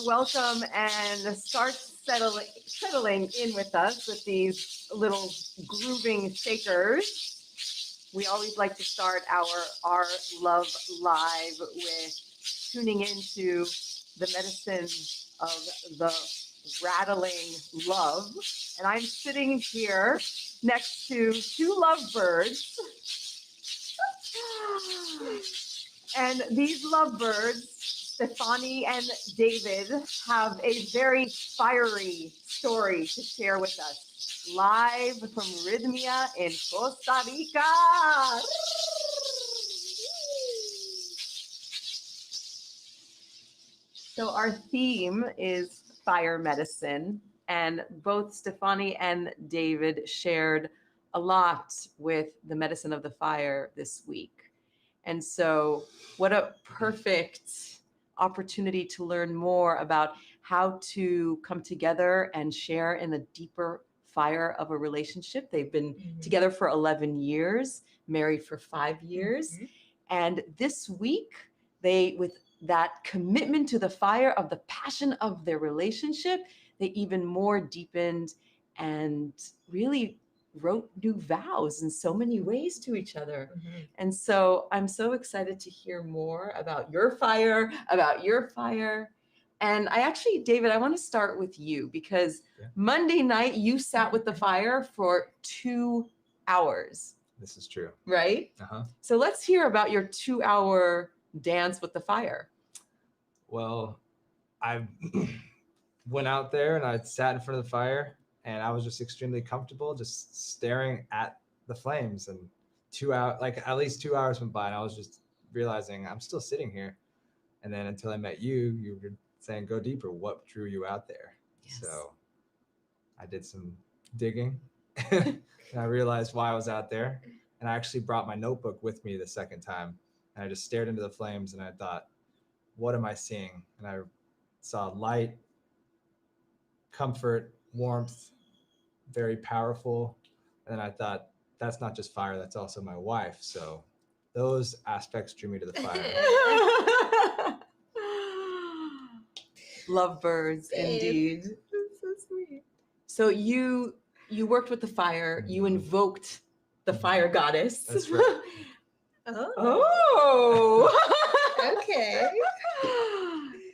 welcome and start settling in with us with these little grooving shakers. We always like to start our Love Live with tuning into the medicine of the rattling love. And I'm sitting here next to two lovebirds. And these lovebirds, Stefani and David, have a very fiery story to share with us, live from Rythmia in Costa Rica. So our theme is fire medicine, and both Stefani and David shared a lot with the medicine of the fire this week. And so what a perfect opportunity to learn more about how to come together and share in the deeper fire of a relationship. They've been together for 11 years, married for 5 years. And this week, they, with that commitment to the fire of the passion of their relationship, they even more deepened and really wrote new vows in so many ways to each other. And so I'm so excited to hear more about your fire, And I actually, David, I want to start with you because Monday night you sat with the fire for 2 hours. This is true. Right? So let's hear about your 2-hour dance with the fire. Well, I went out there and I sat in front of the fire. And I was just extremely comfortable, just staring at the flames. And 2 hours, like at least 2 hours went by, and I was just realizing I'm still sitting here. And then until I met you, you were saying, go deeper. What drew you out there? Yes. So I did some digging and I realized why I was out there. And I actually brought my notebook with me the second time. And I just stared into the flames and I thought, what am I seeing? And I saw light, comfort, warmth, very powerful. And then I thought, that's not just fire, that's also my wife. So those aspects drew me to the fire. Lovebirds, indeed. That's so sweet. So you worked with the fire, you invoked the fire goddess. That's right. Okay.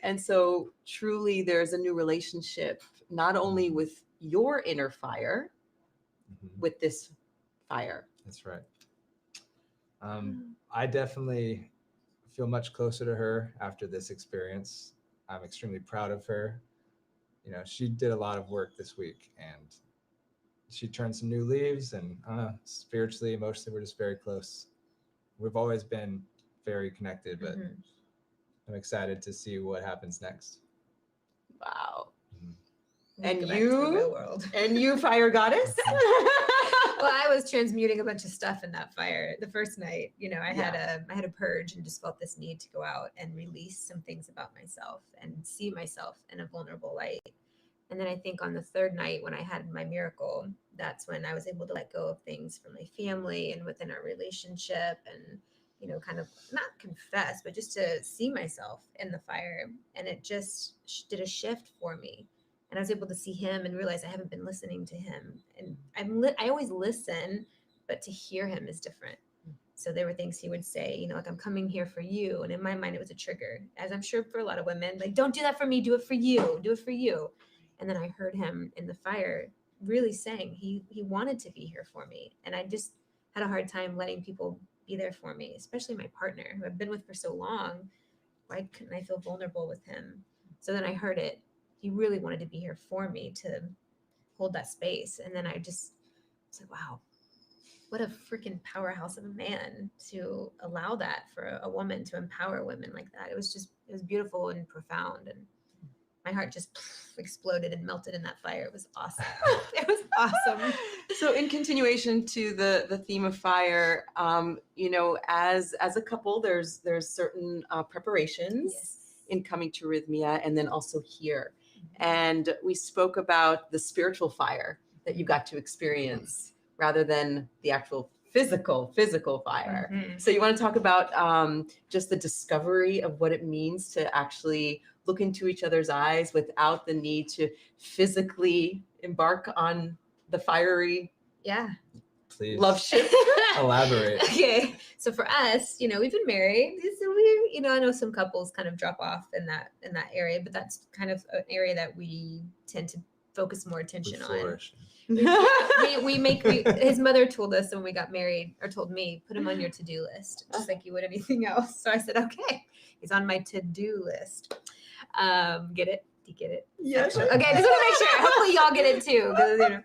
And so truly there's a new relationship, not only with your inner fire, with this fire. That's right. I definitely feel much closer to her after this experience. I'm extremely proud of her. You know, she did a lot of work this week and she turned some new leaves, and spiritually, emotionally, we're just very close. We've always been very connected, but I'm excited to see what happens next. Wow. And you, and you, fire goddess. Well, I was transmuting a bunch of stuff in that fire the first night. You know, I had a purge and just felt this need to go out and release some things about myself and see myself in a vulnerable light. And then I think on the third night when I had my miracle, that's when I was able to let go of things from my family and within our relationship, and you know, kind of not confess, but just to see myself in the fire. And it just did a shift for me. And I was able to see him and realize I haven't been listening to him. And I always listen, but to hear him is different. So there were things he would say, you know, like, I'm coming here for you. And in my mind, it was a trigger, as I'm sure for a lot of women, like, don't do that for me. Do it for you. Do it for you. And then I heard him in the fire really saying he wanted to be here for me. And I just had a hard time letting people be there for me, especially my partner who I've been with for so long. Why couldn't I feel vulnerable with him? So then I heard it. He really wanted to be here for me to hold that space. And then I just was like, wow, what a freaking powerhouse of a man to allow that for a woman, to empower women like that. It was beautiful and profound. And my heart just exploded and melted in that fire. It was awesome. It was awesome. So in continuation to the theme of fire, you know, as a couple, there's certain preparations in coming to Rythmia and then also here. And we spoke about the spiritual fire that you got to experience rather than the actual physical fire. Mhm. So you want to talk about just the discovery of what it means to actually look into each other's eyes without the need to physically embark on the fiery Yeah. Please love ship. elaborate. Okay. So for us, we've been married. So we, I know some couples kind of drop off in that area, but that's kind of an area that we tend to focus more We attention on. flourish. His mother told us when we got married, or told me, put him on your to-do list, just like you would anything else. So I said, okay, he's on my to-do list. Get it? Do you get it? Yes. Okay, just want to make sure. Hopefully y'all get it too. 'Cause,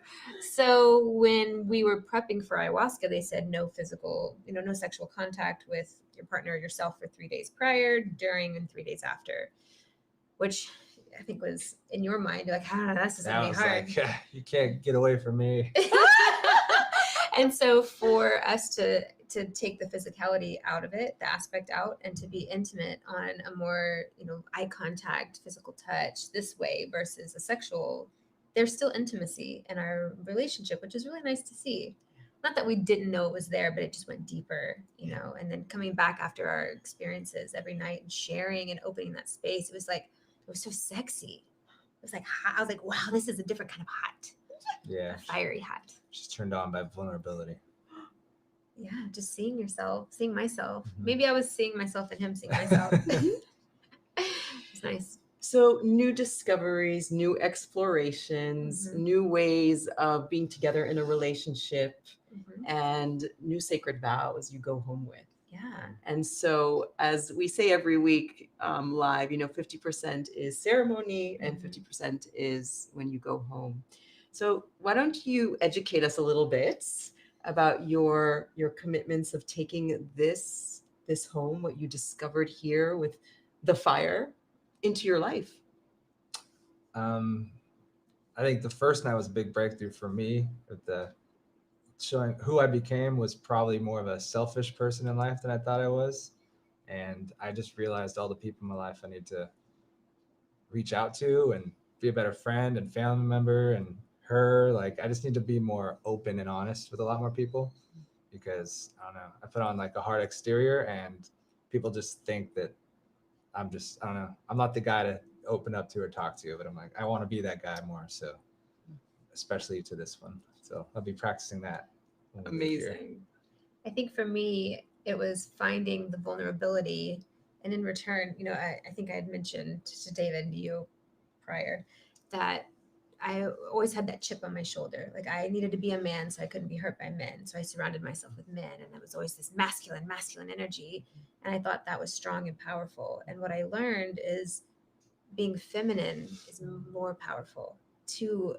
So when we were prepping for ayahuasca, they said no physical, no sexual contact with your partner or yourself for 3 days prior, during, and 3 days after, which I think was in your mind, you're like, that's just That gonna be was hard. like, you can't get away from me. And so for us to take the physicality out of it, the aspect out, and to be intimate on a more, eye contact, physical touch this way versus a sexual, there's still intimacy in our relationship, which is really nice to see. Not that we didn't know it was there, but it just went deeper, and then coming back after our experiences every night and sharing and opening that space, it was so sexy. It was like hot. I was like, wow, this is a different kind of hot, Yeah. a fiery hot. She's turned on by vulnerability. Yeah, just seeing yourself, seeing myself. Mhm. Maybe I was seeing myself and him seeing myself. It's nice. So new discoveries, new explorations, Mhm. new ways of being together in a relationship, Mhm. and new sacred vows you go home with. Yeah. And so, as we say every week live, 50% is ceremony and 50% is when you go home. So why don't you educate us a little bit about your commitments of taking this home, what you discovered here with the fire, into your life? I think the first night was a big breakthrough for me with the showing who I became was probably more of a selfish person in life than I thought I was. And I just realized all the people in my life I need to reach out to and be a better friend and family member and her. Like, I just need to be more open and honest with a lot more people because I don't know, I put on like a hard exterior and people just think that I don't know, I'm not the guy to open up to or talk to, but I'm like, I want to be that guy more. So, especially to this one. So I'll be practicing that. when we leave here. Amazing. I think for me, it was finding the vulnerability. And in return, I think I had mentioned to David and you prior that I always had that chip on my shoulder. Like I needed to be a man so I couldn't be hurt by men. So I surrounded myself with men, and there was always this masculine energy. And I thought that was strong and powerful. And what I learned is being feminine is more powerful to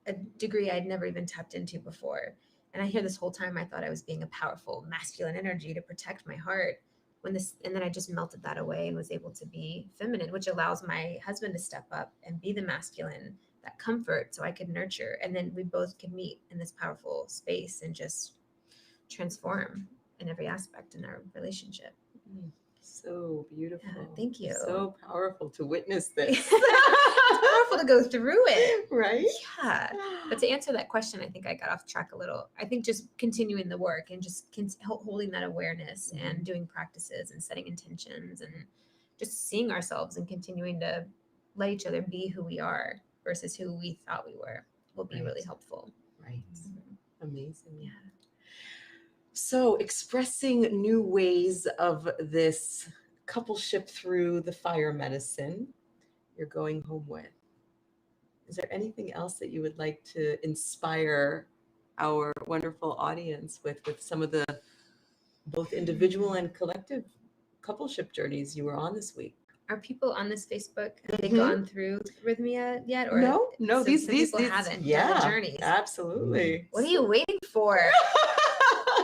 a degree I'd never even tapped into before. And I hear this whole time I thought I was being a powerful masculine energy to protect my heart. And then I just melted that away and was able to be feminine, which allows my husband to step up and be the masculine, that comfort, so I could nurture. And then we both could meet in this powerful space and just transform in every aspect in our relationship. So beautiful. Yeah, thank you. So powerful to witness this. It's powerful to go through it. Right? Yeah. But to answer that question, I think I got off track a little. I think just continuing the work and just holding that awareness and doing practices and setting intentions and just seeing ourselves and continuing to let each other be who we are versus who we thought we were will be really helpful. Right. Amazing. Yeah. So expressing new ways of this coupleship through the fire medicine you're going home with. Is there anything else that you would like to inspire our wonderful audience with some of the both individual and collective coupleship journeys you were on this week? Are people on this Facebook? Have they Mhm. gone through Rythmia yet? Or No, some these people haven't done yeah, the journeys. absolutely. What are you waiting for?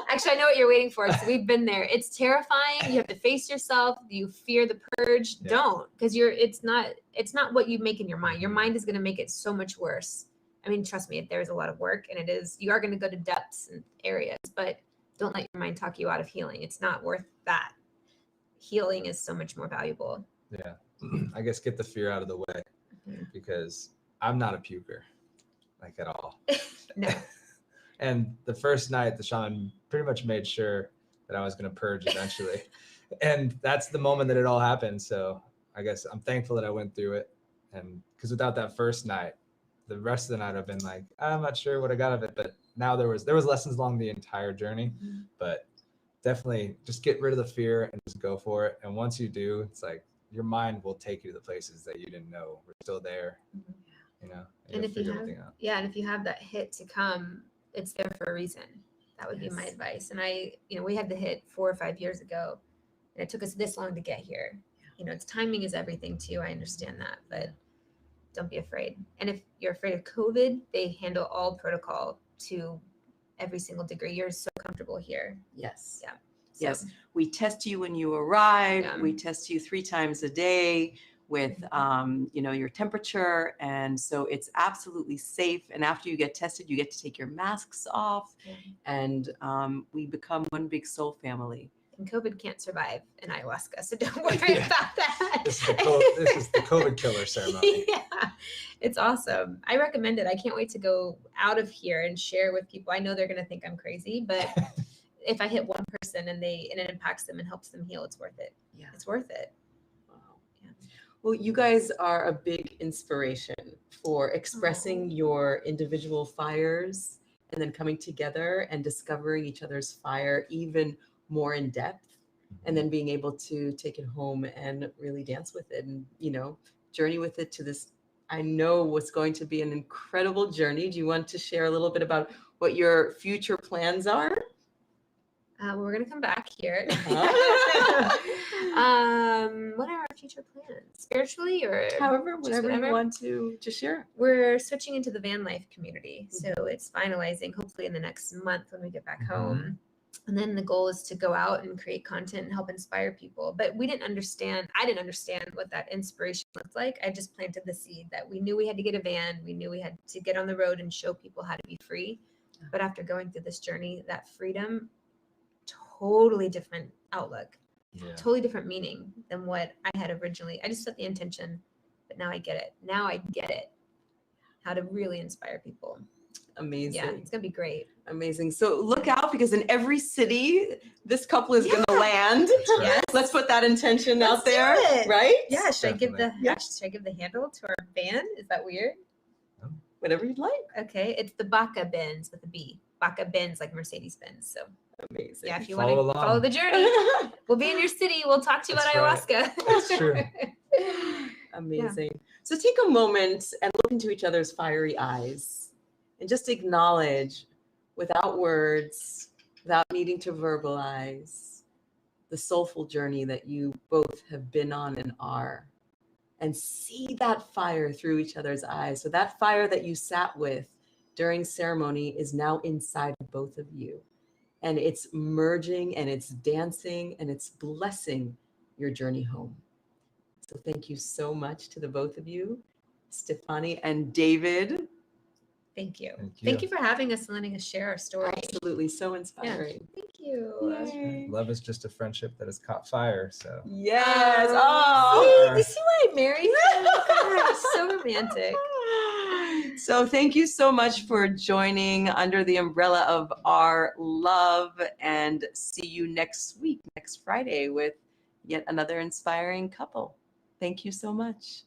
Actually, I know what you're waiting for because we've been there. It's terrifying. You have to face yourself. You fear the purge. Yeah. Don't, because it's not what you make in your mind. Your mind is going to make it so much worse. I mean, trust me, there's a lot of work, and you are going to go to depths and areas, but don't let your mind talk you out of healing. It's not worth that. Healing is so much more valuable. Yeah. I guess get the fear out of the way Mhm. because I'm not a puker, like at all. No. And the first night, the shaman pretty much made sure that I was going to purge eventually. And that's the moment that it all happened. So I guess I'm thankful that I went through it. And because without that first night, the rest of the night I've been like, I'm not sure what I got of it. But now there was lessons along the entire journey. But definitely just get rid of the fear and just go for it. And once you do, it's like your mind will take you to the places that you didn't know were still there. You know, And if you have, and if you have that hit to come, it's there for a reason. That would be my advice. And we had the hit 4 or 5 years ago, and it took us this long to get here. You know, it's timing is everything too. I understand that, but don't be afraid. And if you're afraid of COVID, they handle all protocol to every single degree. You're so comfortable here. Yes. Yeah. So, Yes. We test you when you arrive. Yeah. We test you 3 times a day with, your temperature. And so it's absolutely safe. And after you get tested, you get to take your masks off, and we become one big soul family. And COVID can't survive in ayahuasca, so don't worry about that. This is the COVID killer ceremony. Yeah, it's awesome. I recommend it. I can't wait to go out of here and share with people. I know they're going to think I'm crazy, but if I hit one person and it impacts them and helps them heal, it's worth it. Yeah, it's worth it. Wow. Yeah. Well, you guys are a big inspiration for expressing your individual fires and then coming together and discovering each other's fire even more in depth, and then being able to take it home and really dance with it and, journey with it to this, I know what's going to be an incredible journey. Do you want to share a little bit about what your future plans are? We're going to come back here. What are our future plans? Spiritually or whatever you want to share. We're switching into the van life community. So it's finalizing hopefully in the next month when we get back home. And then the goal is to go out and create content and help inspire people. But I didn't understand what that inspiration looked like. I just planted the seed that we knew we had to get a van. We knew we had to get on the road and show people how to be free. But after going through this journey, that freedom, totally different outlook, totally different meaning than what I had originally. I just set the intention, but now I get it. How to really inspire people. Amazing. Yeah, it's going to be great. Amazing. So look out, because in every city, this couple is going to land. Right. Yes. Let's put that intention out do there, it. right? Yeah, should I give the handle to our van? Is that weird? Whatever you'd like. Okay, it's the Baca Benz with a B. Baca Benz, like Mercedes Benz. So amazing. yeah, if you want to follow the journey, we'll be in your city. We'll talk to you about ayahuasca. That's true. Amazing. Yeah. So take a moment and look into each other's fiery eyes and just acknowledge, without words, without needing to verbalize, the soulful journey that you both have been on and are. And see that fire through each other's eyes. So that fire that you sat with during ceremony is now inside of both of you. And it's merging and it's dancing and it's blessing your journey home. So thank you so much to the both of you, Stefani and David. Thank you. Thank you for having us and letting us share our story. Absolutely. So inspiring. Yeah. Thank you. Yay. Love is just a friendship that has caught fire. So yes. Oh, you see why I married you? Oh, so romantic. So thank you so much for joining under the umbrella of our love, and see you next week, next Friday, with yet another inspiring couple. Thank you so much.